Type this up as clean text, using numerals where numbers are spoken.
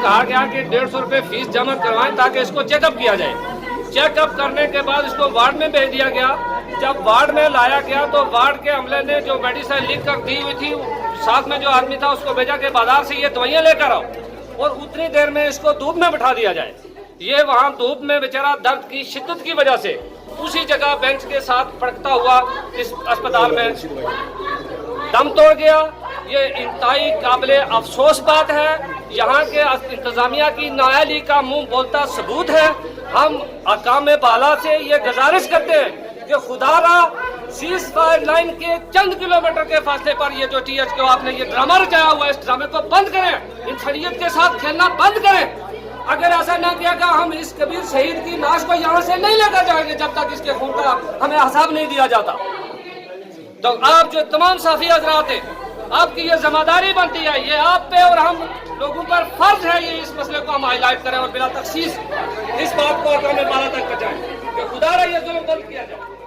कहा गया कि 150 रुपये फीस जमा करवाएं ताकि इसको चेकअप किया जाए। चेकअप करने के बाद इसको वार्ड में भेज दिया गया। जब वार्ड में लाया गया तो वार्ड के अमले ने जो मेडिसिन लिख कर दी हुई थी, साथ में जो आदमी था उसको भेजा कि बाजार से ये दवाइयाँ लेकर आओ और उतनी देर में इसको धूप में बिठा दिया जाए। ये वहाँ धूप में बेचारा दर्द की शिद्दत की वजह से उसी जगह बेंच के साथ फड़कता हुआ इस अस्पताल में दम तोड़ गया। ये इंतहाई काबिले अफसोस बात है। यहाँ के इंतजामिया की नाअहली का मुंह बोलता सबूत है। हम अकाम बाला से ये गुजारिश करते हैं कि खुदारा सीज फायर लाइन के चंद किलोमीटर के फासले पर ये जो THQ आपने ये ड्रामा रचाया हुआ है, इस ड्रामे को बंद करें। इंसानियत के साथ खेलना बंद करें। अगर ऐसा न किया गया हम इस कबीर शहीद की लाश को यहाँ से नहीं लेकर जाएंगे जब तक इसके खून का हमें हिसाब नहीं दिया जाता। तो आप जो तमाम साफी हजरात हैं, आपकी ये जिम्मेदारी बनती है, ये आप पे और हम लोगों पर फर्ज है ये इस मसले को हम हाईलाइट करें और बिला तखसीस इस बात को हमें बाला तक पहुंचाएं कि खुदा ये जुल्म बंद किया जाए।